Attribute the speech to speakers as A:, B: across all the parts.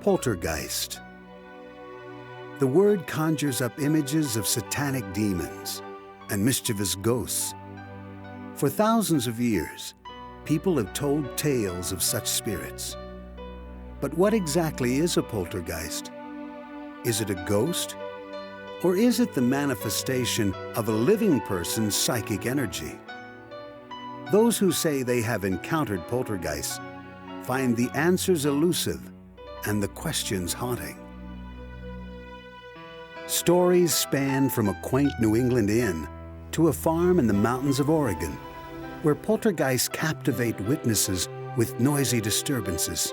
A: Poltergeist. The word conjures up images of satanic demons and mischievous ghosts. For thousands of years, people have told tales of such spirits. But what exactly is a poltergeist? Is it a ghost? Or is it the manifestation of a living person's psychic energy? Those who say they have encountered poltergeists find the answers elusive and the questions haunting. Stories span from a quaint New England inn to a farm in the mountains of Oregon, where poltergeists captivate witnesses with noisy disturbances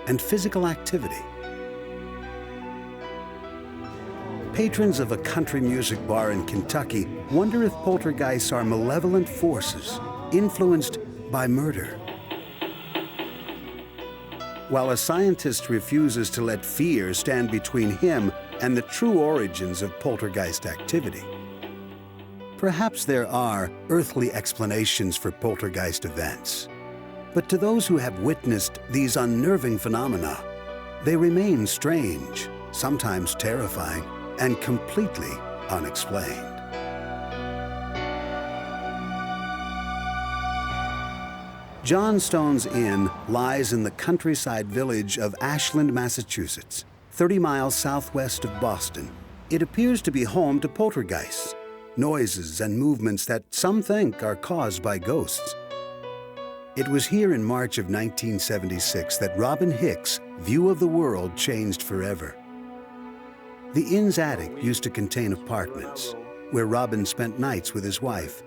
A: and physical activity. Patrons of a country music bar in Kentucky wonder if poltergeists are malevolent forces influenced by murder. While a scientist refuses to let fear stand between him and the true origins of poltergeist activity. Perhaps there are earthly explanations for poltergeist events. But to those who have witnessed these unnerving phenomena, they remain strange, sometimes terrifying, and completely unexplained. Johnstone's Inn lies in the countryside village of Ashland, Massachusetts, 30 miles southwest of Boston. It appears to be home to poltergeists, noises and movements that some think are caused by ghosts. It was here in March of 1976 that Robin Hicks' view of the world changed forever. The inn's attic used to contain apartments where Robin spent nights with his wife.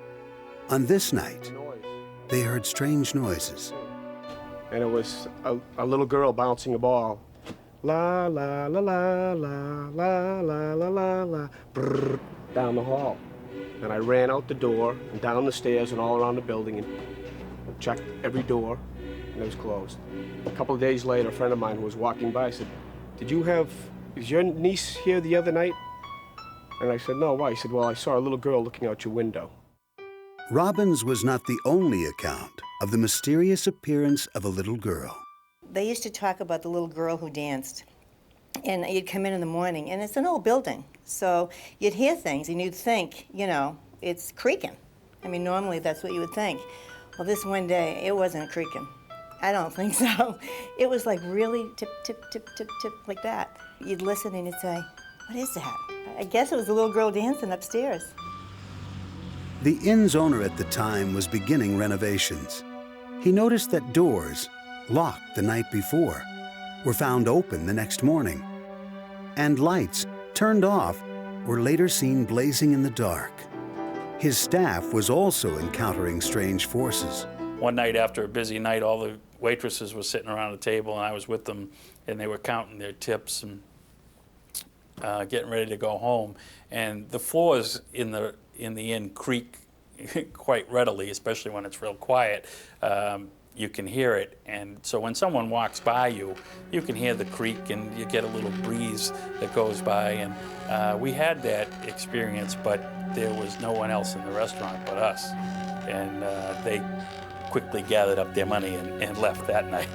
A: On this night, they heard strange noises.
B: And it was a little girl bouncing a ball. La, la, la, la, la, la, la, la, la, la, brrr, down the hall. And I ran out the door and down the stairs and all around the building and checked every door, and it was closed. A couple of days later, a friend of mine who was walking by said, is your niece here the other night? And I said, no, why? He said, well, I saw a little girl looking out your window.
A: Robin's was not the only account of the mysterious appearance of a little girl.
C: They used to talk about the little girl who danced. And you'd come in the morning, and it's an old building. So you'd hear things, and you'd think, you know, it's creaking. I mean, normally that's what you would think. Well, this one day, it wasn't creaking. I don't think so. It was like really tip, tip, tip, tip, tip, like that. You'd listen and you'd say, what is that? I guess it was a little girl dancing upstairs.
A: The inn's owner at the time was beginning renovations. He noticed that doors, locked the night before, were found open the next morning. And lights, turned off, were later seen blazing in the dark. His staff was also encountering strange forces.
D: One night after a busy night, all the waitresses were sitting around a table, and I was with them, and they were counting their tips and getting ready to go home. And the floors in the inn creak quite readily, especially when it's real quiet. You can hear it, and so when someone walks by you, you can hear the creak, and you get a little breeze that goes by. And we had that experience, but there was no one else in the restaurant but us. And they quickly gathered up their money and left that night.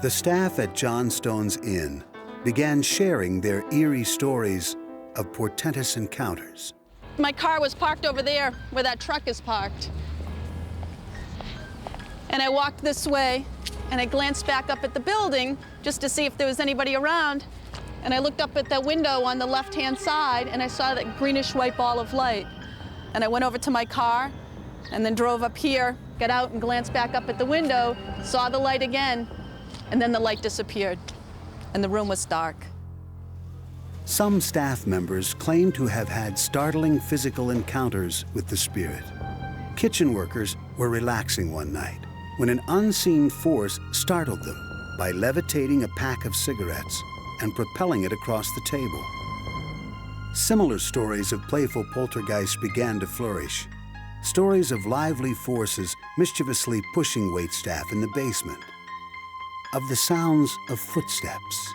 A: The staff at Johnstone's Inn began sharing their eerie stories of portentous encounters.
E: My car was parked over there where that truck is parked. And I walked this way, and I glanced back up at the building just to see if there was anybody around. And I looked up at the window on the left-hand side, and I saw that greenish-white ball of light. And I went over to my car, and then drove up here, got out and glanced back up at the window, saw the light again, and then the light disappeared, and the room was dark.
A: Some staff members claim to have had startling physical encounters with the spirit. Kitchen workers were relaxing one night when an unseen force startled them by levitating a pack of cigarettes and propelling it across the table. Similar stories of playful poltergeists began to flourish. Stories of lively forces mischievously pushing waitstaff in the basement, of the sounds of footsteps,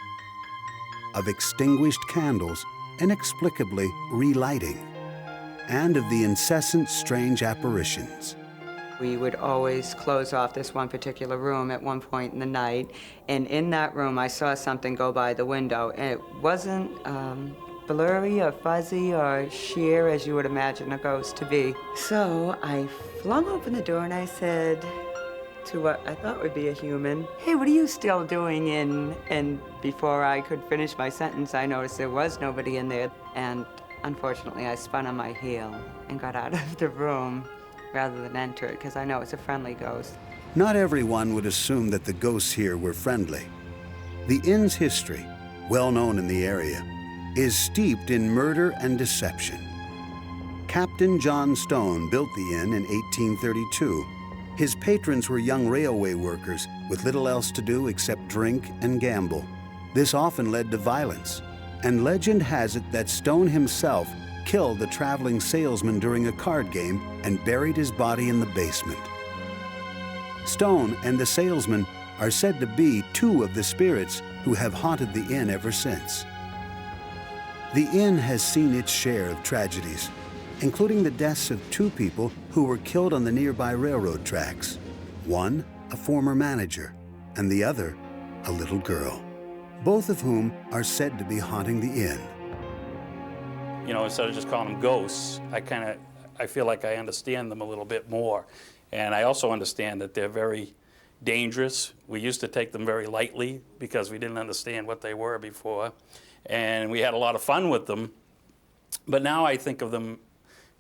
A: of extinguished candles inexplicably relighting, and of the incessant strange apparitions.
F: We would always close off this one particular room at one point in the night, and in that room I saw something go by the window, and it wasn't blurry or fuzzy or sheer as you would imagine a ghost to be. So I flung open the door and I said to what I thought would be a human, "Hey, what are you still doing in?" And before I could finish my sentence, I noticed there was nobody in there, and unfortunately I spun on my heel and got out of the room rather than enter it, because I know it's a friendly ghost.
A: Not everyone would assume that the ghosts here were friendly. The inn's history, well known in the area, is steeped in murder and deception. Captain John Stone built the inn in 1832. His patrons were young railway workers with little else to do except drink and gamble. This often led to violence, and legend has it that Stone himself killed the traveling salesman during a card game and buried his body in the basement. Stone and the salesman are said to be two of the spirits who have haunted the inn ever since. The inn has seen its share of tragedies, including the deaths of two people who were killed on the nearby railroad tracks. One, a former manager, and the other, a little girl, both of whom are said to be haunting the inn.
D: You know, instead of just calling them ghosts, I feel like I understand them a little bit more. And I also understand that they're very dangerous. We used to take them very lightly because we didn't understand what they were before. And we had a lot of fun with them. But now I think of them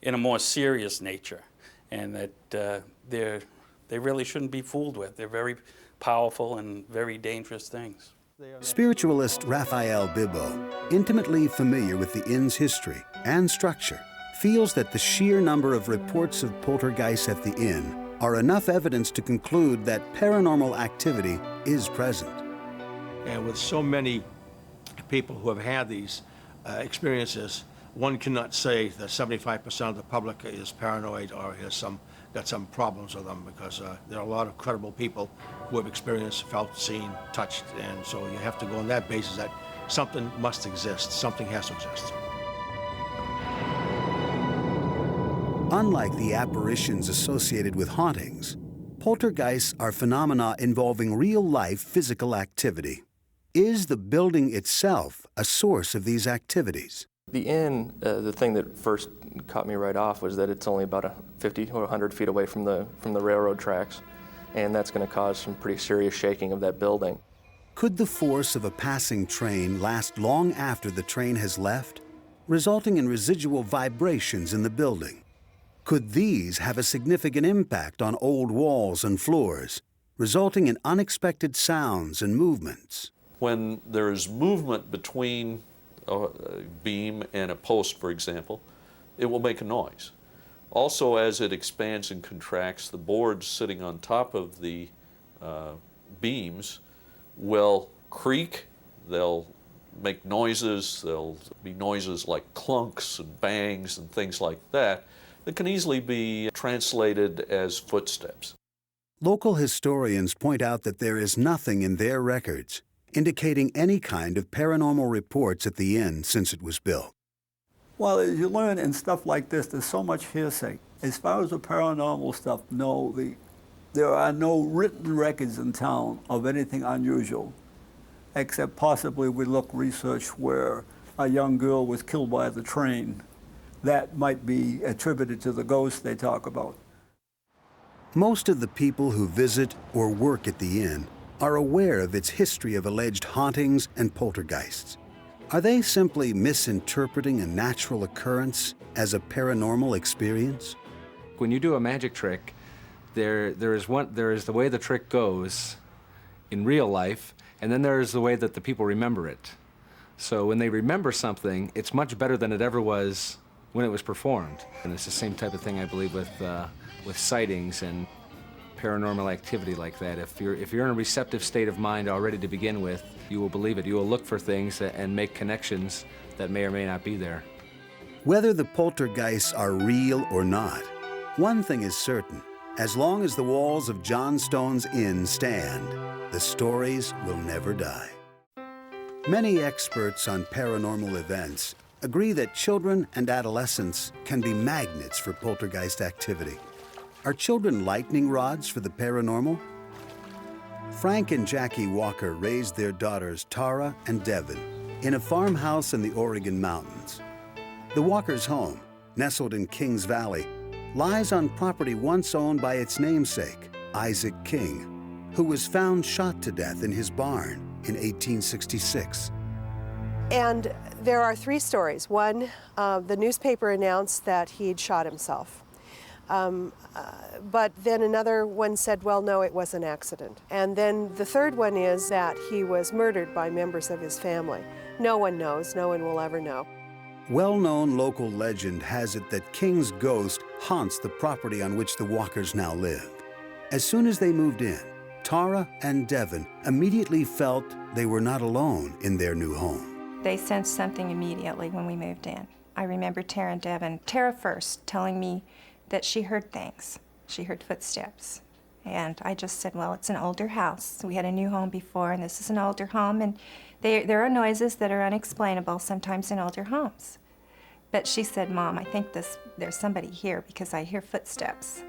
D: in a more serious nature, and that they really shouldn't be fooled with. They're very powerful and very dangerous things.
A: Spiritualist Raphael Bibbo, intimately familiar with the inn's history and structure, feels that the sheer number of reports of poltergeists at the inn are enough evidence to conclude that paranormal activity is present.
G: And with so many people who have had these experiences, one cannot say that 75% of the public is paranoid or has got some problems with them, because there are a lot of credible people who have experienced, felt, seen, touched, and so you have to go on that basis that something must exist, something has to exist.
A: Unlike the apparitions associated with hauntings, poltergeists are phenomena involving real-life physical activity. Is the building itself a source of these activities?
H: The inn, the thing that first caught me right off was that it's only about 50 or 100 feet away from the railroad tracks, and that's going to cause some pretty serious shaking of that building.
A: Could the force of a passing train last long after the train has left, resulting in residual vibrations in the building? Could these have a significant impact on old walls and floors, resulting in unexpected sounds and movements?
I: When there is movement between a beam and a post, for example, it will make a noise. Also, as it expands and contracts, the boards sitting on top of the beams will creak, they'll make noises, there'll be noises like clunks and bangs and things like that that can easily be translated as footsteps.
A: Local historians point out that there is nothing in their records indicating any kind of paranormal reports at the inn since it was built.
J: Well, as you learn in stuff like this, there's so much hearsay. As far as the paranormal stuff, no, there are no written records in town of anything unusual, except possibly we research where a young girl was killed by the train. That might be attributed to the ghost they talk about.
A: Most of the people who visit or work at the inn are aware of its history of alleged hauntings and poltergeists. Are they simply misinterpreting a natural occurrence as a paranormal experience?
K: When you do a magic trick, there is the way the trick goes in real life, and then there is the way that the people remember it. So when they remember something, it's much better than it ever was when it was performed. And it's the same type of thing, I believe, with sightings and paranormal activity like that. If you're in a receptive state of mind already to begin with, you will believe it. You will look for things and make connections that may or may not be there.
A: Whether the poltergeists are real or not, one thing is certain. As long as the walls of John Stone's inn stand, the stories will never die. Many experts on paranormal events agree that children and adolescents can be magnets for poltergeist activity. Are children lightning rods for the paranormal? Frank and Jackie Walker raised their daughters Tara and Devin in a farmhouse in the Oregon mountains. The Walkers' home, nestled in Kings Valley, lies on property once owned by its namesake, Isaac King, who was found shot to death in his barn in 1866.
L: And there are 3 stories. One, the newspaper announced that he'd shot himself. But then another one said, well, no, it was an accident. And then the third one is that he was murdered by members of his family. No one knows. No one will ever know.
A: Well-known local legend has it that King's ghost haunts the property on which the Walkers now live. As soon as they moved in, Tara and Devin immediately felt they were not alone in their new home.
M: They sensed something immediately when we moved in. I remember Tara and Devin, Tara first, telling me that she heard things. She heard footsteps. And I just said, well, it's an older house. We had a new home before, and this is an older home, and there are noises that are unexplainable sometimes in older homes. But she said, Mom, I think there's somebody here because I hear footsteps.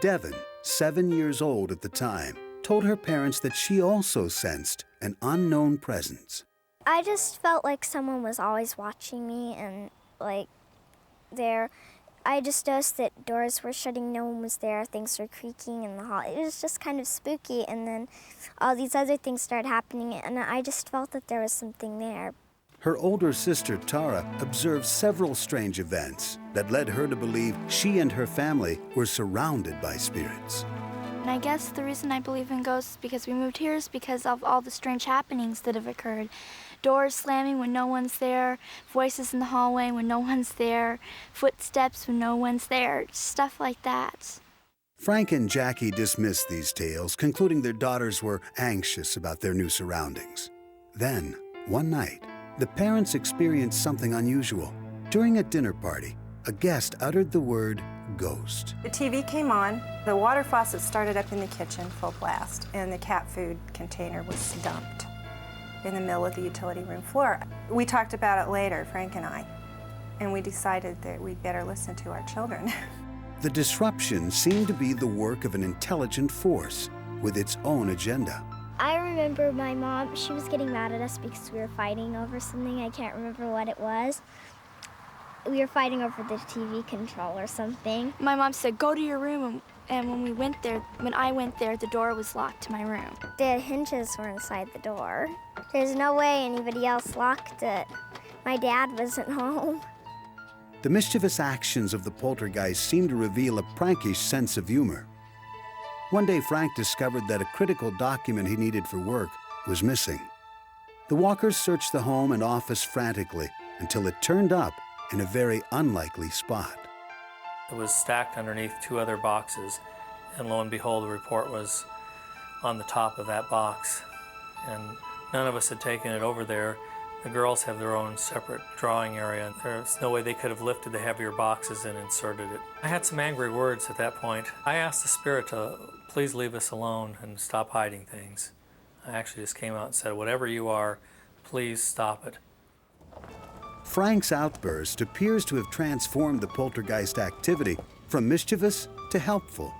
A: Devin, 7 years old at the time, told her parents that she also sensed an unknown presence.
N: I just felt like someone was always watching me, and like I just noticed that doors were shutting, no one was there, things were creaking in the hall. It was just kind of spooky, and then all these other things started happening, and I just felt that there was something there.
A: Her older sister, Tara, observed several strange events that led her to believe she and her family were surrounded by spirits.
O: And I guess the reason I believe in ghosts because we moved here is because of all the strange happenings that have occurred. Doors slamming when no one's there, voices in the hallway when no one's there, footsteps when no one's there, stuff like that.
A: Frank and Jackie dismissed these tales, concluding their daughters were anxious about their new surroundings. Then, one night, the parents experienced something unusual. During a dinner party, a guest uttered the word ghost.
M: The TV came on, the water faucet started up in the kitchen full blast, and the cat food container was dumped in the middle of the utility room floor. We talked about it later, Frank and I, and we decided that we'd better listen to our children.
A: The disruption seemed to be the work of an intelligent force with its own agenda.
N: I remember my mom, she was getting mad at us because we were fighting over something. I can't remember what it was. We were fighting over the TV control or something.
O: My mom said, go to your room, and when I went there, the door was locked to my room.
N: The hinges were inside the door. There's no way anybody else locked it. My dad wasn't home.
A: The mischievous actions of the poltergeist seemed to reveal a prankish sense of humor. One day, Frank discovered that a critical document he needed for work was missing. The Walkers searched the home and office frantically until it turned up in a very unlikely spot.
P: It was stacked underneath 2 other boxes, and lo and behold, the report was on the top of that box. And none of us had taken it over there. The girls have their own separate drawing area. There's no way they could have lifted the heavier boxes and inserted it. I had some angry words at that point. I asked the spirit to please leave us alone and stop hiding things. I actually just came out and said, whatever you are, please stop it.
A: Frank's outburst appears to have transformed the poltergeist activity from mischievous to helpful.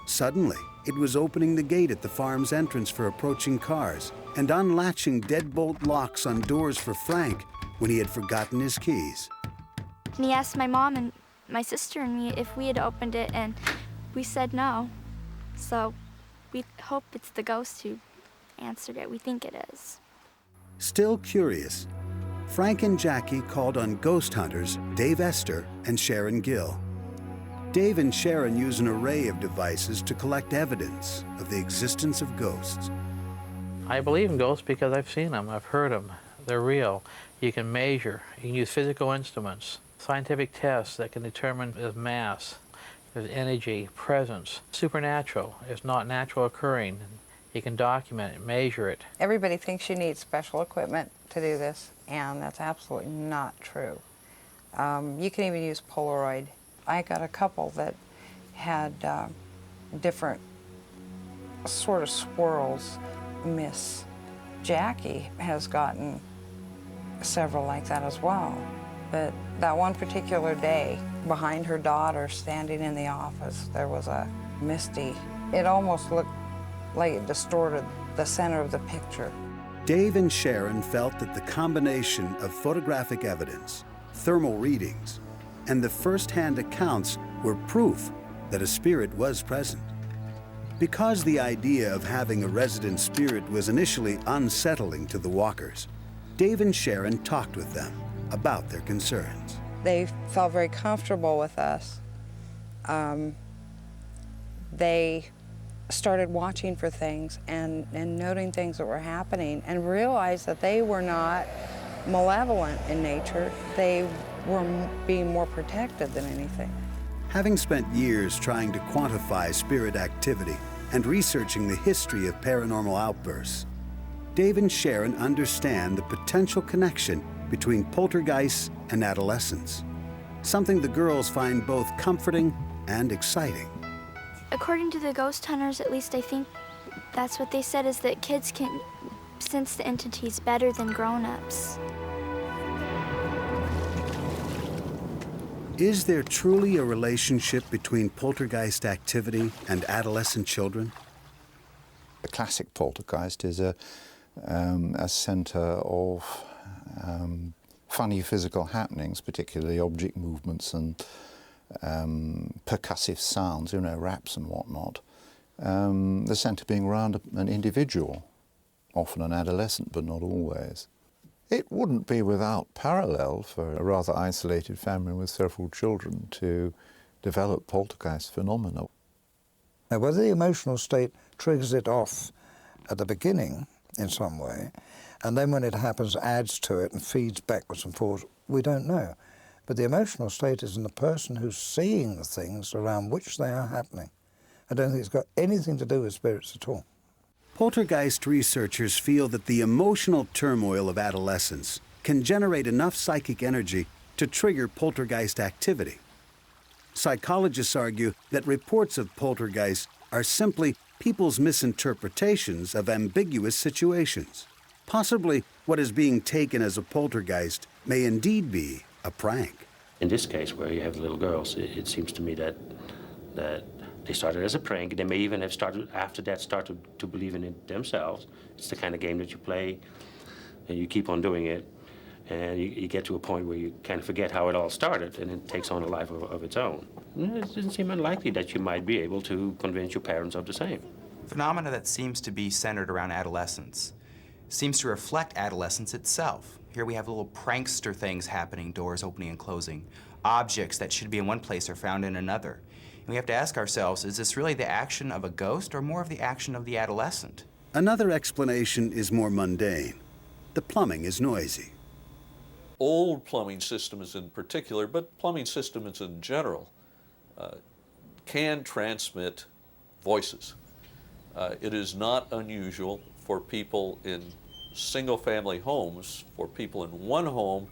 A: Suddenly, it was opening the gate at the farm's entrance for approaching cars and unlatching deadbolt locks on doors for Frank when he had forgotten his keys.
O: And he asked my mom and my sister and me if we had opened it, and we said no. So we hope it's the ghost who answered it. We think it is.
A: Still curious, Frank and Jackie called on ghost hunters Dave Esther and Sharon Gill. Dave and Sharon use an array of devices to collect evidence of the existence of ghosts.
Q: I believe in ghosts because I've seen them, I've heard them. They're real. You can measure, you can use physical instruments, scientific tests that can determine there's mass, there's energy, presence. Supernatural is not natural occurring. You can document it, measure it.
R: Everybody thinks you need special equipment to do this, and that's absolutely not true. You can even use Polaroid. I got a couple that had different sort of swirls. Miss Jackie has gotten several like that as well. But that one particular day, behind her daughter standing in the office, there was a misty, it almost looked like it distorted the center of the picture.
A: Dave and Sharon felt that the combination of photographic evidence, thermal readings, and the first-hand accounts were proof that a spirit was present. Because the idea of having a resident spirit was initially unsettling to the walkers, Dave and Sharon talked with them about their concerns.
R: They felt very comfortable with us. They started watching for things and noting things that were happening and realized that they were not malevolent in nature. They were being more protected than anything.
A: Having spent years trying to quantify spirit activity and researching the history of paranormal outbursts, Dave and Sharon understand the potential connection between poltergeists and adolescence, something the girls find both comforting and exciting.
O: According to the ghost hunters, at least I think that's what they said, is that kids can sense the entities better than grown-ups.
A: Is there truly a relationship between poltergeist activity and adolescent children?
S: The classic poltergeist is a center of funny physical happenings, particularly object movements and percussive sounds, you know, raps and whatnot. The center being around an individual, often an adolescent, but not always. It wouldn't be without parallel for a rather isolated family with several children to develop poltergeist phenomena.
T: Now, whether the emotional state triggers it off at the beginning in some way, and then when it happens adds to it and feeds backwards and forwards, we don't know. But the emotional state is in the person who's seeing the things around which they are happening. I don't think it's got anything to do with spirits at all.
A: Poltergeist researchers feel that the emotional turmoil of adolescence can generate enough psychic energy to trigger poltergeist activity. Psychologists argue that reports of poltergeists are simply people's misinterpretations of ambiguous situations. Possibly what is being taken as a poltergeist may indeed be a prank.
U: In this case, where you have the little girls, it seems to me that they started as a prank. They may even have started, after that, started to believe in it themselves. It's the kind of game that you play, and you keep on doing it, and you get to a point where you kind of forget how it all started, and it takes on a life of its own. It doesn't seem unlikely that you might be able to convince your parents of the same.
V: Phenomena that seems to be centered around adolescence seems to reflect adolescence itself. Here we have little prankster things happening, doors opening and closing. Objects that should be in one place are found in another. And we have to ask ourselves, is this really the action of a ghost or more of the action of the adolescent?
A: Another explanation is more mundane. The plumbing is noisy.
I: Old plumbing systems in particular, but plumbing systems in general, can transmit voices. It is not unusual for people in single-family homes, for people in one home,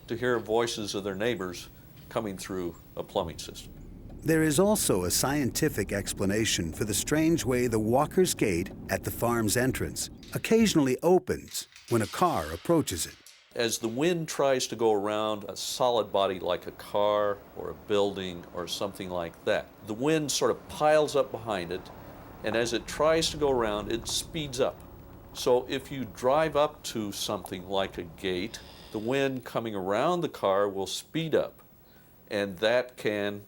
I: to hear voices of their neighbors coming through a plumbing system.
A: There is also a scientific explanation for the strange way the Walker's Gate at the farm's entrance occasionally opens when a car approaches it.
I: As the wind tries to go around a solid body like a car or a building or something like that, the wind sort of piles up behind it, and as it tries to go around, it speeds up. So if you drive up to something like a gate, the wind coming around the car will speed up, and that can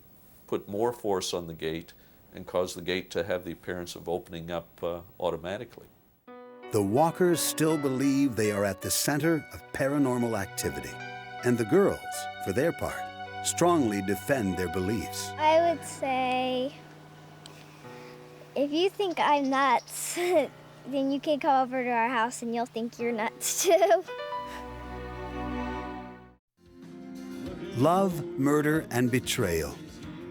I: put more force on the gate and cause the gate to have the appearance of opening up automatically.
A: The Walkers still believe they are at the center of paranormal activity, and the girls, for their part, strongly defend their beliefs.
N: I would say, if you think I'm nuts, then you can come over to our house and you'll think you're nuts too.
A: Love, murder, and betrayal,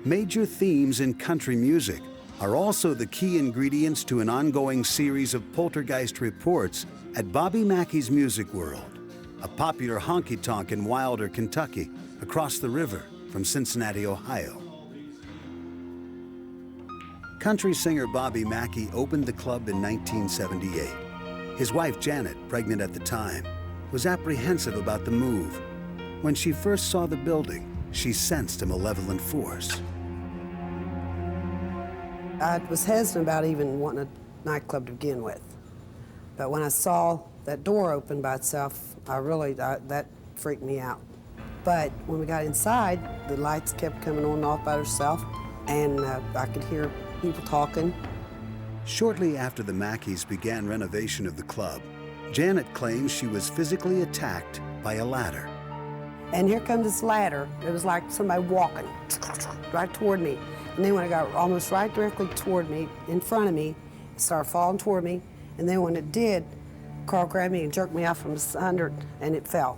A: major themes in country music, are also the key ingredients to an ongoing series of poltergeist reports at Bobby Mackey's Music World, a popular honky-tonk in Wilder, Kentucky, across the river from Cincinnati, Ohio. Country singer Bobby Mackey opened the club in 1978. His wife, Janet, pregnant at the time, was apprehensive about the move. When she first saw the building, she sensed a malevolent force.
B: I was hesitant about even wanting a nightclub to begin with. But when I saw that door open by itself, that freaked me out. But when we got inside, the lights kept coming on and off by themselves, and I could hear people talking.
A: Shortly after the Mackeys began renovation of the club, Janet claims she was physically attacked by a ladder.
B: And here comes this ladder. It was like somebody walking right toward me. And then when it got almost right directly toward me, in front of me, it started falling toward me. And then when it did, Carl grabbed me and jerked me out from under it, and it fell.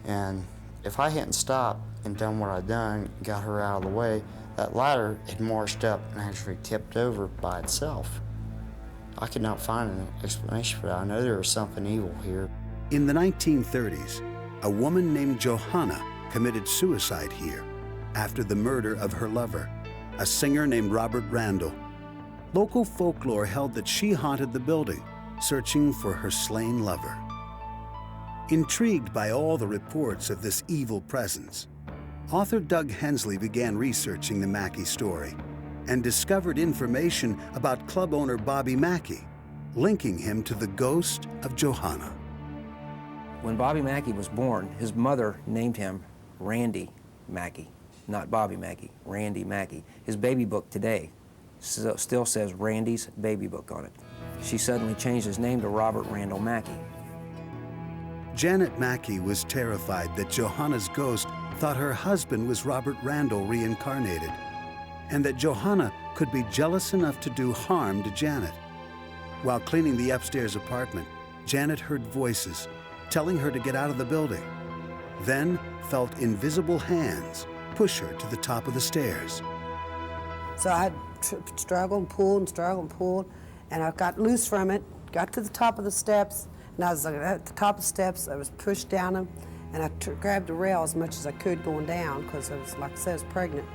C: And if I hadn't stopped and done what I'd done, got her out of the way, that ladder had marched up and actually tipped over by itself. I could not find an explanation for that. I know there was something evil here.
A: In the 1930s, a woman named Johanna committed suicide here after the murder of her lover, a singer named Robert Randall. Local folklore held that she haunted the building, searching for her slain lover. Intrigued by all the reports of this evil presence, author Doug Hensley began researching the Mackey story and discovered information about club owner Bobby Mackey, linking him to the ghost of Johanna.
W: When Bobby Mackey was born, his mother named him Randy Mackey, not Bobby Mackey, Randy Mackey. His baby book today still says Randy's baby book on it. She suddenly changed his name to Robert Randall Mackey.
A: Janet Mackey was terrified that Johanna's ghost thought her husband was Robert Randall reincarnated, and that Johanna could be jealous enough to do harm to Janet. While cleaning the upstairs apartment, Janet heard voices telling her to get out of the building, then felt invisible hands push her to the top of the stairs.
B: So I struggled and pulled, and I got loose from it, got to the top of the steps, and I was at the top of the steps. I was pushed down them, and I grabbed the rail as much as I could going down, because I was, like I said, I was pregnant.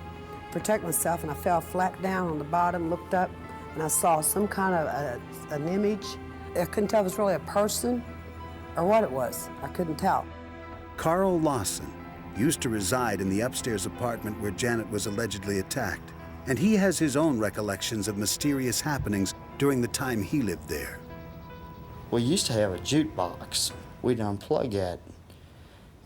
B: Protect myself, and I fell flat down on the bottom, looked up, and I saw some kind of an image. I couldn't tell if it was really a person or what it was. I couldn't tell.
A: Carl Lawson used to reside in the upstairs apartment where Janet was allegedly attacked, and he has his own recollections of mysterious happenings during the time he lived there.
C: We used to have a jukebox. We'd unplug that.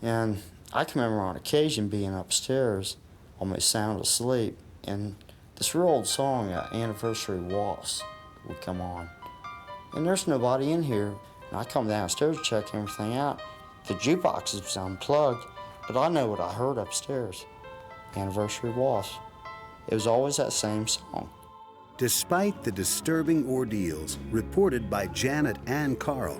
C: And I can remember on occasion being upstairs, almost sound asleep, and this real old song, Anniversary Waltz, would come on. And there's nobody in here. And I come downstairs to check everything out. The jukebox was unplugged, but I know what I heard upstairs. Anniversary Waltz. It was always that same song.
A: Despite the disturbing ordeals reported by Janet and Carl,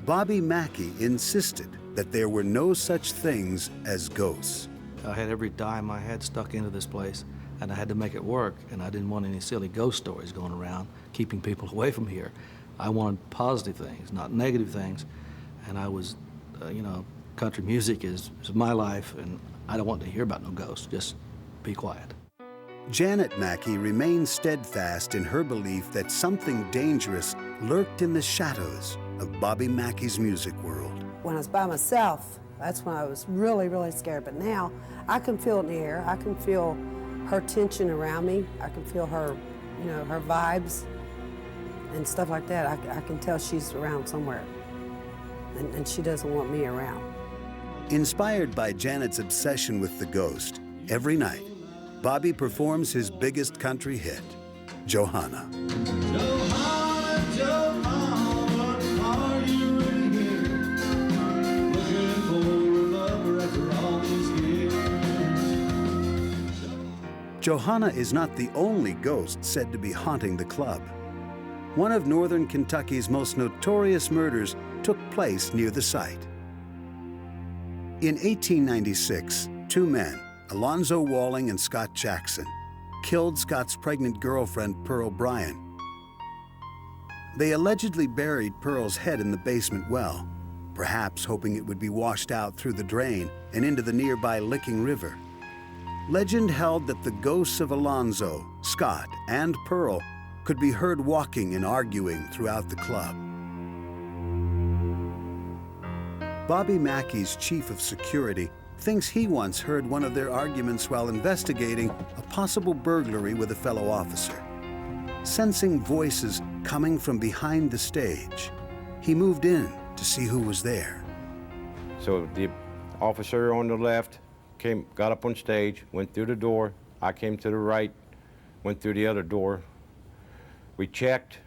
A: Bobby Mackey insisted that there were no such things as ghosts.
G: I had every dime I had stuck into this place, and I had to make it work, and I didn't want any silly ghost stories going around, keeping people away from here. I wanted positive things, not negative things, and I was, country music is my life, and I don't want to hear about no ghosts, just be quiet.
A: Janet Mackey remained steadfast in her belief that something dangerous lurked in the shadows of Bobby Mackey's music world.
B: When I was by myself, that's when I was really, really scared. But now I can feel it in the air. I can feel her tension around me. I can feel her, her vibes and stuff like that. I can tell she's around somewhere, and she doesn't want me around.
A: Inspired by Janet's obsession with the ghost, every night, Bobby performs his biggest country hit, Johanna.
X: Johanna, Johanna, are you really here? Looking for a lover after all these years.
A: Johanna is not the only ghost said to be haunting the club. One of northern Kentucky's most notorious murders took place near the site. In 1896, two men, Alonzo Walling and Scott Jackson, killed Scott's pregnant girlfriend, Pearl Bryan. They allegedly buried Pearl's head in the basement well, perhaps hoping it would be washed out through the drain and into the nearby Licking River. Legend held that the ghosts of Alonzo, Scott, and Pearl could be heard walking and arguing throughout the club. Bobby Mackey's chief of security thinks he once heard one of their arguments while investigating a possible burglary with a fellow officer. Sensing voices coming from behind the stage, he moved in to see who was there.
D: So the officer on the left got up on stage, went through the door. I came to the right, went through the other door. We checked.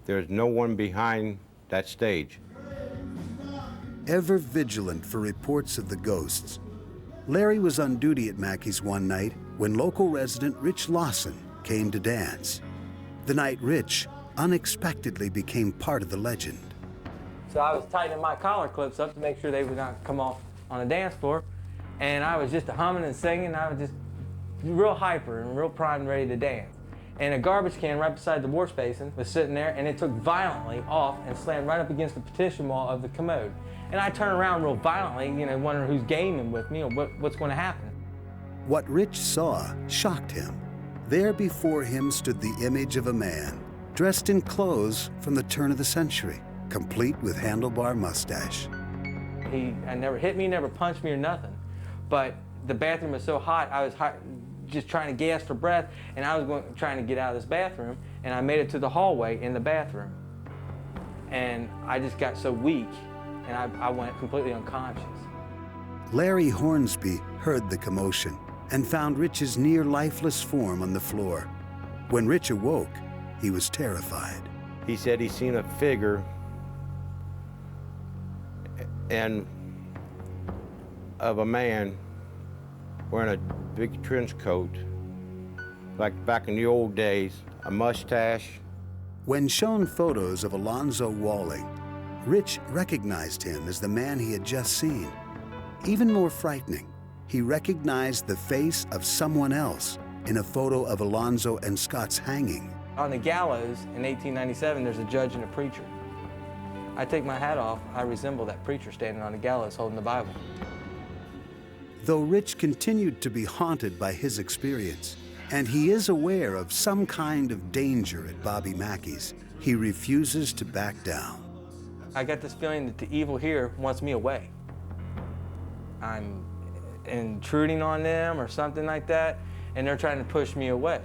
D: There's no one behind that stage.
A: Ever vigilant for reports of the ghosts, Larry was on duty at Mackey's one night when local resident Rich Lawson came to dance. The night Rich unexpectedly became part of the legend.
Q: So I was tightening my collar clips up to make sure they would not come off on the dance floor. And I was just humming and singing. I was just real hyper and real primed and ready to dance. And a garbage can right beside the wash basin was sitting there, and it took violently off and slammed right up against the partition wall of the commode. And I turned around real violently, wondering who's gaming with me or what's going to happen.
A: What Rich saw shocked him. There before him stood the image of a man, dressed in clothes from the turn of the century, complete with handlebar mustache.
Q: He never hit me, never punched me or nothing. But the bathroom was so hot, I was just trying to gasp for breath, and I was trying to get out of this bathroom, and I made it to the hallway in the bathroom. And I just got so weak, and I went completely unconscious.
A: Larry Hornsby heard the commotion and found Rich's near lifeless form on the floor. When Rich awoke, he was terrified.
D: He said he seen a figure and of a man wearing a big trench coat, like back in the old days, a mustache.
A: When shown photos of Alonzo Walling, Rich recognized him as the man he had just seen. Even more frightening, he recognized the face of someone else in a photo of Alonzo and Scott's hanging.
Q: On the gallows in 1897, there's a judge and a preacher. I take my hat off, I resemble that preacher standing on the gallows holding the Bible.
A: Though Rich continued to be haunted by his experience, and he is aware of some kind of danger at Bobby Mackey's, he refuses to back down.
Q: I got this feeling that the evil here wants me away. I'm intruding on them or something like that, and they're trying to push me away.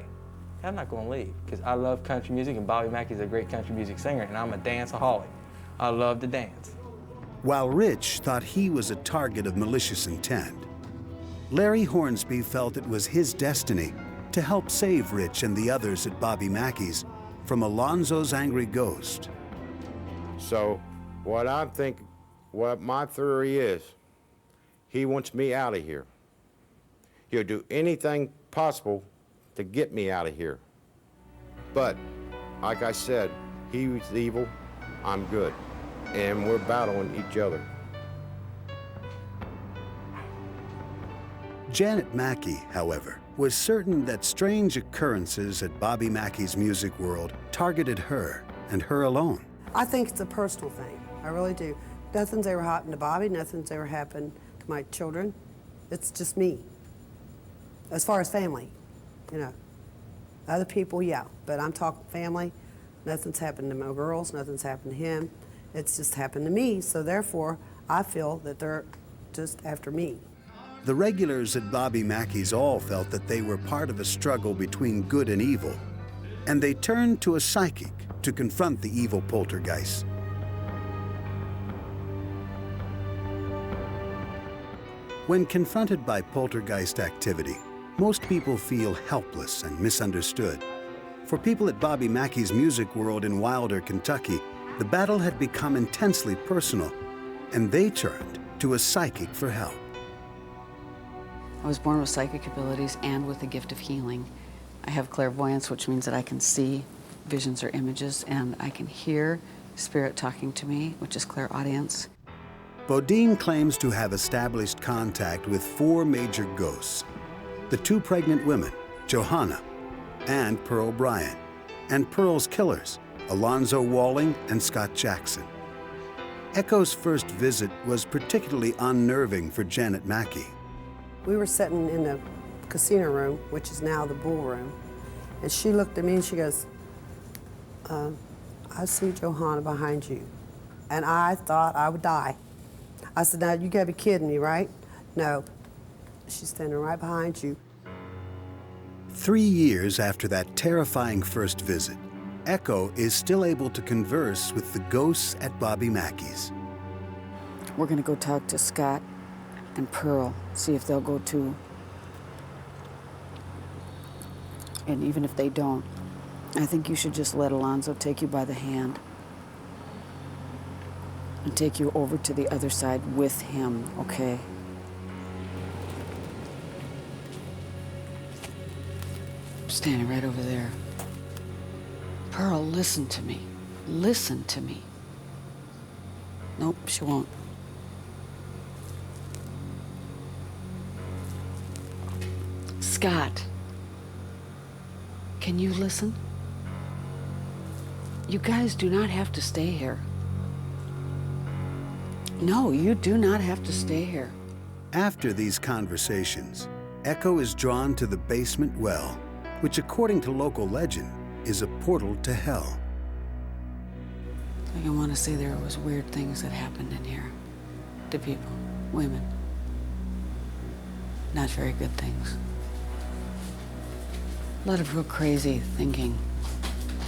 Q: I'm not going to leave, because I love country music, and Bobby Mackey's a great country music singer, and I'm a danceaholic. I love to dance.
A: While Rich thought he was a target of malicious intent, Larry Hornsby felt it was his destiny to help save Rich and the others at Bobby Mackey's from Alonzo's angry ghost.
D: So what my theory is, he wants me out of here. He'll do anything possible to get me out of here. But, like I said, he's evil, I'm good, and we're battling each other.
A: Janet Mackey, however, was certain that strange occurrences at Bobby Mackey's music world targeted her and her alone.
B: I think it's a personal thing. I really do. Nothing's ever happened to Bobby. Nothing's ever happened to my children. It's just me. As far as family, Other people, yeah. But I'm talking family. Nothing's happened to my girls. Nothing's happened to him. It's just happened to me. So therefore, I feel that they're just after me.
A: The regulars at Bobby Mackey's all felt that they were part of a struggle between good and evil, and they turned to a psychic to confront the evil poltergeist. When confronted by poltergeist activity, most people feel helpless and misunderstood. For people at Bobby Mackey's music world in Wilder, Kentucky, the battle had become intensely personal, and they turned to a psychic for help.
E: I was born with psychic abilities and with the gift of healing. I have clairvoyance, which means that I can see visions or images, and I can hear spirit talking to me, which is clairaudience.
A: Bodine claims to have established contact with 4 major ghosts: the 2 pregnant women, Johanna and Pearl O'Brien, and Pearl's killers, Alonzo Walling and Scott Jackson. Echo's first visit was particularly unnerving for Janet Mackey.
B: We were sitting in the casino room, which is now the bull room, and she looked at me and she goes, I see Johanna behind you. And I thought I would die. I said, now you gotta be kidding me, right? No, She's standing right behind you.
A: 3 years after that terrifying first visit, Echo is still able to converse with the ghosts at Bobby Mackey's.
E: We're gonna go talk to Scott and Pearl, see if they'll go too. And even if they don't, I think you should just let Alonzo take you by the hand and take you over to the other side with him, okay? I'm standing right over there. Pearl, listen to me. Listen to me. Nope, she won't. Scott, can you listen? You guys do not have to stay here. No, you do not have to stay here.
A: After these conversations, Echo is drawn to the basement well, which according to local legend is a portal to hell.
E: I want to say there was weird things that happened in here to people, women. Not very good things. A lot of real crazy thinking.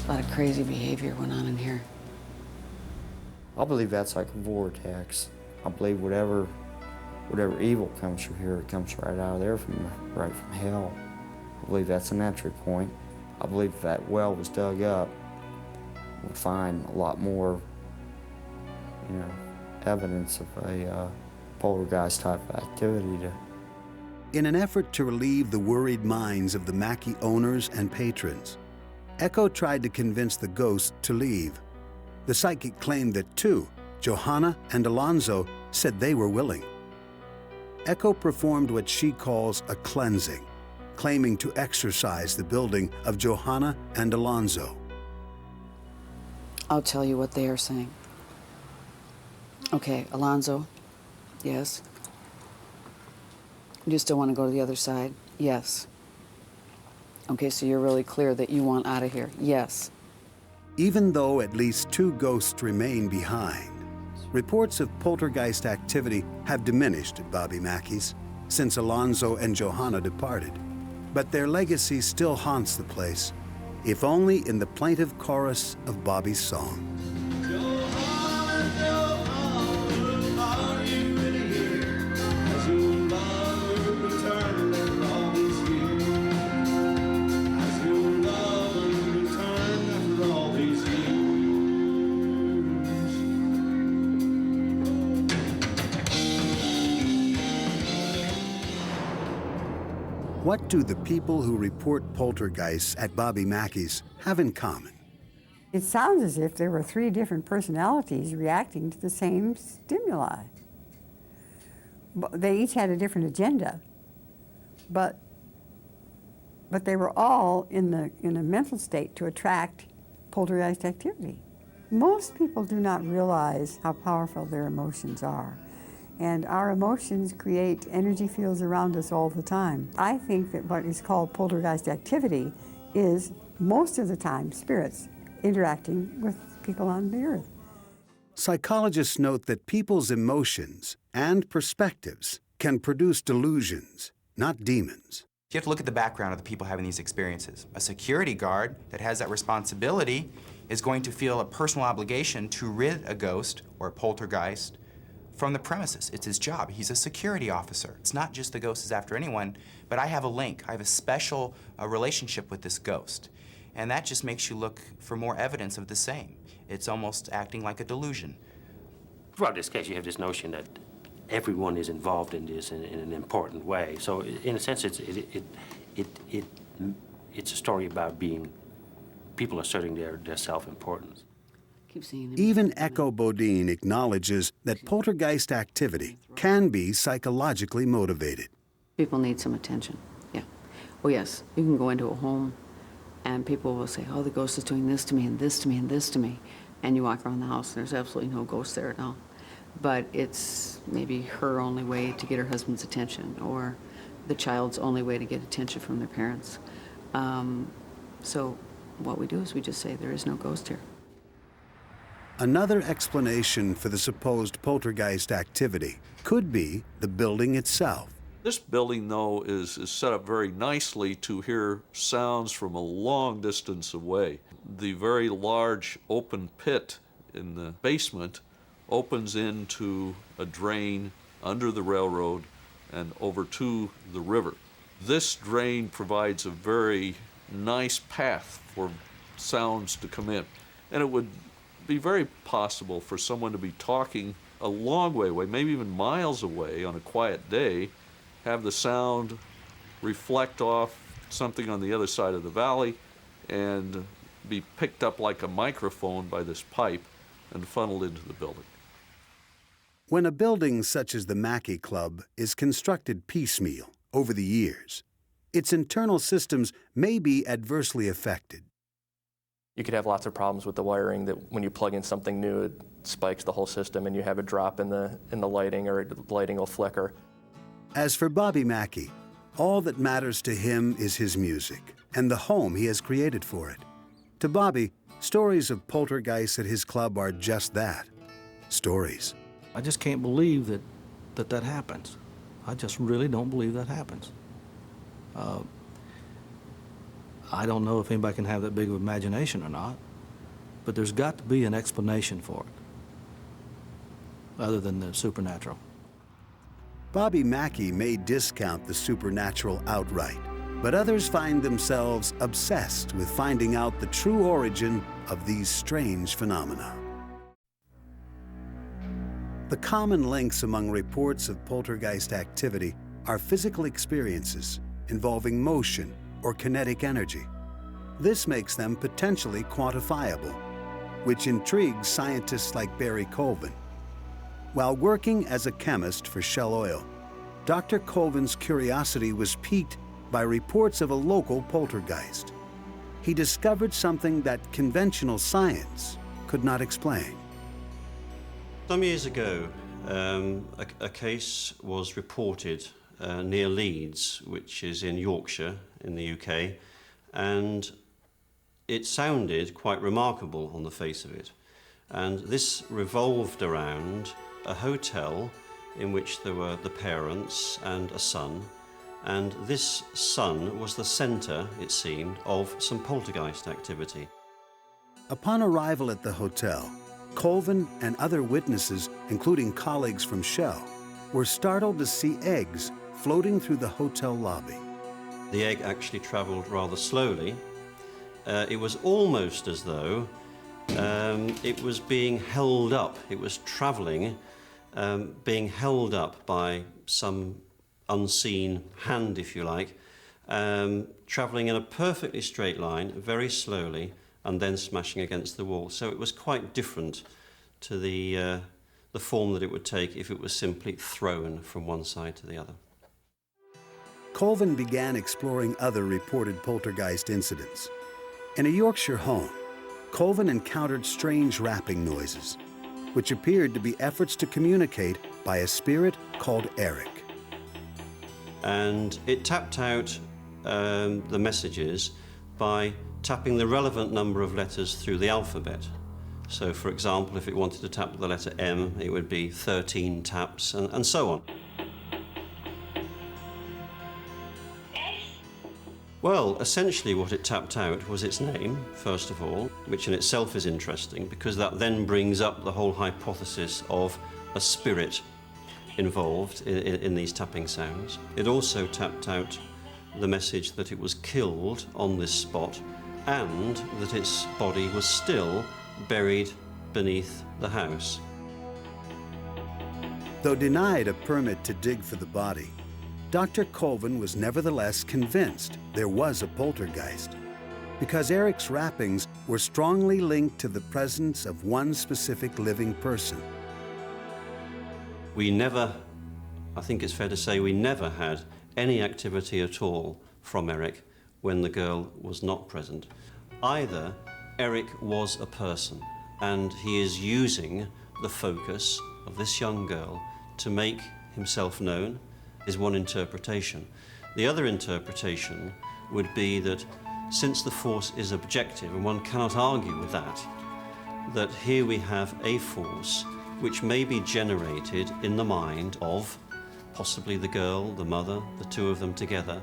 E: A lot of crazy behavior went on in here.
C: I believe that's like a vortex. I believe whatever evil comes through here, it comes right out of there right from hell. I believe that's an entry point. I believe if that well was dug up, we'd find a lot more, evidence of a poltergeist type of activity.
A: In an effort to relieve the worried minds of the Mackey owners and patrons, Echo tried to convince the ghost to leave. The psychic claimed that two, Johanna and Alonzo, said they were willing. Echo performed what she calls a cleansing, claiming to exorcise the building of Johanna and Alonzo.
E: I'll tell you what they are saying. Okay, Alonzo, yes. You still want to go to the other side? Yes. Okay, so you're really clear that you want out of here? Yes.
A: Even though at least two ghosts remain behind, reports of poltergeist activity have diminished at Bobby Mackey's since Alonzo and Johanna departed. But their legacy still haunts the place, if only in the plaintive chorus of Bobby's song. What do the people who report poltergeists at Bobby Mackey's have in common?
F: It sounds as if there were three different personalities reacting to the same stimuli. They each had a different agenda, but they were all in a mental state to attract poltergeist activity. Most people do not realize how powerful their emotions are. And our emotions create energy fields around us all the time. I think that what is called poltergeist activity is, most of the time, spirits interacting with people on the earth.
A: Psychologists note that people's emotions and perspectives can produce delusions, not demons.
V: You have to look at the background of the people having these experiences. A security guard that has that responsibility is going to feel a personal obligation to rid a ghost or a poltergeist from the premises. It's his job. He's a security officer. It's not just the ghost is after anyone, but I have a link. I have a special relationship with this ghost. And that just makes you look for more evidence of the same. It's almost acting like a delusion.
U: Throughout this case, you have this notion that everyone is involved in this in an important way. So in a sense, it's a story about people asserting their self-importance.
A: Even Echo Bodine acknowledges that poltergeist activity can be psychologically motivated.
E: People need some attention, yeah. Oh yes, you can go into a home and people will say, oh, the ghost is doing this to me and this to me and this to me. And you walk around the house and there's absolutely no ghost there at all. But it's maybe her only way to get her husband's attention or the child's only way to get attention from their parents. So what we do is we just say there is no ghost here.
A: Another explanation for the supposed poltergeist activity could be the building itself.
I: This building, though, is set up very nicely to hear sounds from a long distance away. The very large open pit in the basement opens into a drain under the railroad and over to the river. This drain provides a very nice path for sounds to come in. And it would be very possible for someone to be talking a long way away, maybe even miles away on a quiet day, have the sound reflect off something on the other side of the valley and be picked up like a microphone by this pipe and funneled into the building.
A: When a building such as the Mackey Club is constructed piecemeal over the years, its internal systems may be adversely affected.
H: You could have lots of problems with the wiring that when you plug in something new, it spikes the whole system and you have a drop in the lighting, or the lighting will flicker.
A: As for Bobby Mackey, all that matters to him is his music and the home he has created for it. To Bobby, stories of poltergeists at his club are just that, stories.
J: I just can't believe that happens. I just really don't believe that happens. I don't know if anybody can have that big of imagination or not, but there's got to be an explanation for it, other than the supernatural.
A: Bobby Mackey may discount the supernatural outright, but others find themselves obsessed with finding out the true origin of these strange phenomena. The common links among reports of poltergeist activity are physical experiences involving motion or kinetic energy. This makes them potentially quantifiable, which intrigues scientists like Barry Colvin. While working as a chemist for Shell Oil, Dr. Colvin's curiosity was piqued by reports of a local poltergeist. He discovered something that conventional science could not explain.
K: Some years ago, a case was reported near Leeds, which is in Yorkshire in the UK, and it sounded quite remarkable on the face of it. And this revolved around a hotel in which there were the parents and a son, and this son was the centre, it seemed, of some poltergeist activity.
A: Upon arrival at the hotel, Colvin and other witnesses, including colleagues from Shell, were startled to see eggs floating through the hotel lobby.
K: The egg actually travelled rather slowly. It was almost as though it was being held up. It was travelling, being held up by some unseen hand, if you like, travelling in a perfectly straight line, very slowly, and then smashing against the wall. So it was quite different to the form that it would take if it was simply thrown from one side to the other.
A: Colvin began exploring other reported poltergeist incidents. In a Yorkshire home, Colvin encountered strange rapping noises, which appeared to be efforts to communicate by a spirit called Eric.
K: And it tapped out the messages by tapping the relevant number of letters through the alphabet. So, for example, if it wanted to tap the letter M, it would be 13 taps, and so on. Well, essentially what it tapped out was its name, first of all, which in itself is interesting because that then brings up the whole hypothesis of a spirit involved in these tapping sounds. It also tapped out the message that it was killed on this spot and that its body was still buried beneath the house.
A: Though denied a permit to dig for the body, Dr. Colvin was nevertheless convinced there was a poltergeist because Eric's rappings were strongly linked to the presence of one specific living person.
K: We never, I think it's fair to say, we never had any activity at all from Eric when the girl was not present. Either Eric was a person and he is using the focus of this young girl to make himself known, is one interpretation. The other interpretation would be that since the force is objective, and one cannot argue with that here we have a force which may be generated in the mind of possibly the girl, the mother, the two of them together,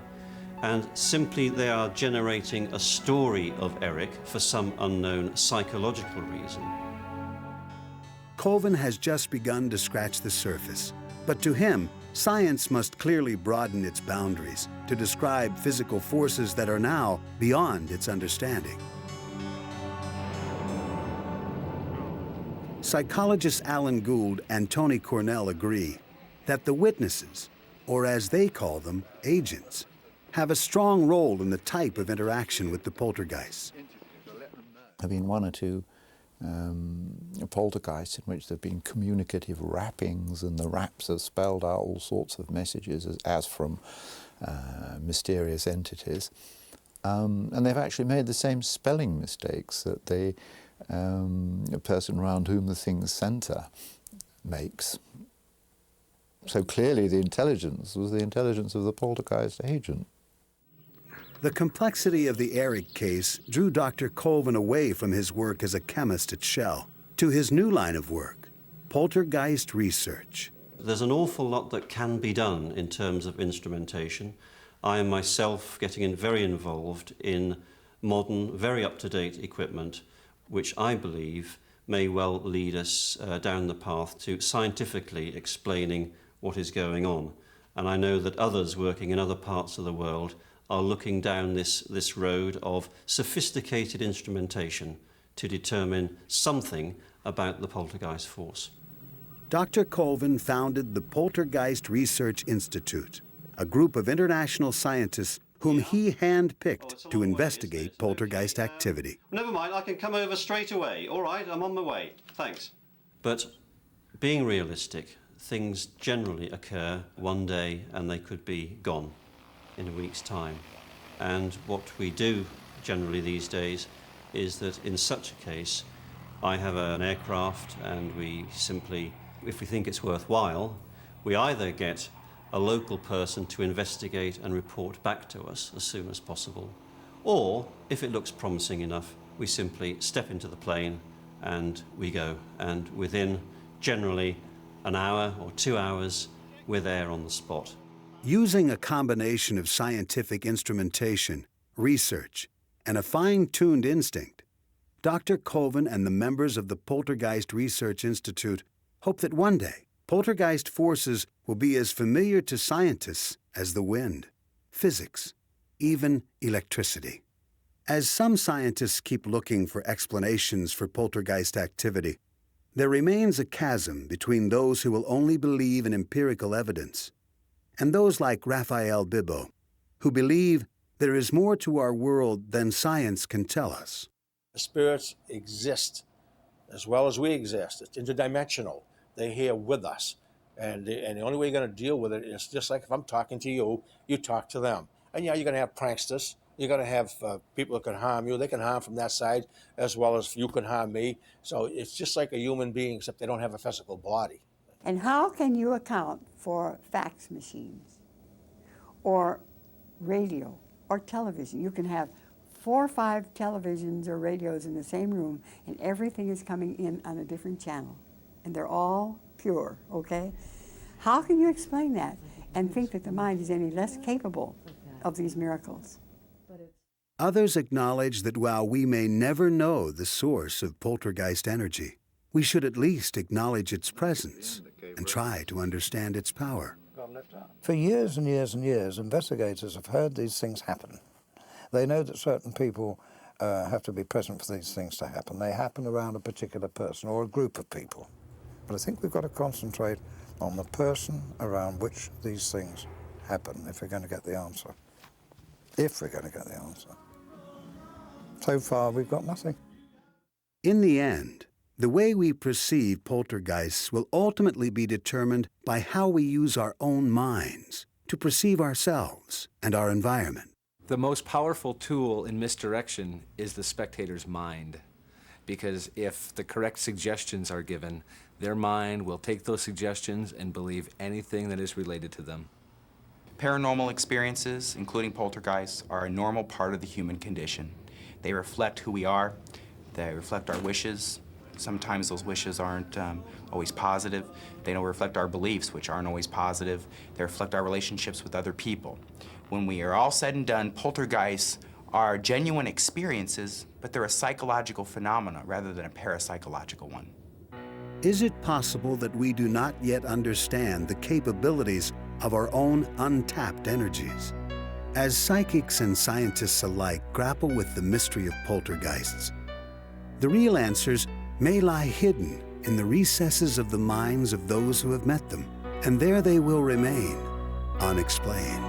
K: and simply they are generating a story of Eric for some unknown psychological reason.
A: Colvin has just begun to scratch the surface, but to him, science must clearly broaden its boundaries to describe physical forces that are now beyond its understanding. Psychologists Alan Gould and Tony Cornell agree that the witnesses, or as they call them, agents, have a strong role in the type of interaction with the poltergeists.
S: There have been one or two poltergeists in which there have been communicative rappings, and the raps have spelled out all sorts of messages as from mysterious entities. And they've actually made the same spelling mistakes that the person around whom the thing's centre makes. So clearly the intelligence was the intelligence of the poltergeist agent.
A: The complexity of the Eric case drew Dr. Colvin away from his work as a chemist at Shell to his new line of work, poltergeist research.
K: There's an awful lot that can be done in terms of instrumentation. I am myself getting very involved in modern, very up-to-date equipment, which I believe may well lead us down the path to scientifically explaining what is going on. And I know that others working in other parts of the world are looking down this road of sophisticated instrumentation to determine something about the poltergeist force.
A: Dr. Colvin founded the Poltergeist Research Institute, a group of international scientists whom he hand-picked to investigate poltergeist activity.
K: Never mind, I can come over straight away. All right, I'm on my way. Thanks. But being realistic, things generally occur one day and they could be gone in a week's time. And what we do generally these days is that in such a case, I have an aircraft and we simply, if we think it's worthwhile, we either get a local person to investigate and report back to us as soon as possible, or if it looks promising enough, we simply step into the plane and we go. And within generally an hour or 2 hours, we're there on the spot.
A: Using a combination of scientific instrumentation, research, and a fine-tuned instinct, Dr. Colvin and the members of the Poltergeist Research Institute hope that one day poltergeist forces will be as familiar to scientists as the wind, physics, even electricity. As some scientists keep looking for explanations for poltergeist activity, there remains a chasm between those who will only believe in empirical evidence and those like Raphael Bibbo, who believe there is more to our world than science can tell us.
G: Spirits exist as well as we exist. It's interdimensional. They're here with us. And the only way you're going to deal with it is just like if I'm talking to you, you talk to them. And yeah, you're going to have pranksters. You're going to have people that can harm you. They can harm from that side as well as you can harm me. So it's just like a human being, except they don't have a physical body.
F: And how can you account for fax machines or radio or television? You can have 4 or 5 televisions or radios in the same room, and everything is coming in on a different channel, and they're all pure, okay? How can you explain that and think that the mind is any less capable of these miracles?
A: Others acknowledge that while we may never know the source of poltergeist energy, we should at least acknowledge its presence and try to understand its power.
T: For years and years and years, investigators have heard these things happen. They know that certain people have to be present for these things to happen. They happen around a particular person or a group of people. But I think we've got to concentrate on the person around which these things happen if we're going to get the answer. If we're going to get the answer. So far, we've got nothing.
A: In the end, the way we perceive poltergeists will ultimately be determined by how we use our own minds to perceive ourselves and our environment.
L: The most powerful tool in misdirection is the spectator's mind, because if the correct suggestions are given, their mind will take those suggestions and believe anything that is related to them.
V: Paranormal experiences, including poltergeists, are a normal part of the human condition. They reflect who we are, they reflect our wishes, Sometimes those wishes aren't always positive. They don't reflect our beliefs, which aren't always positive. They reflect our relationships with other people. When we are all said and done, poltergeists are genuine experiences, but they're a psychological phenomena rather than a parapsychological one.
A: Is it possible that we do not yet understand the capabilities of our own untapped energies? As psychics and scientists alike grapple with the mystery of poltergeists, the real answers may lie hidden in the recesses of the minds of those who have met them, and there they will remain, unexplained.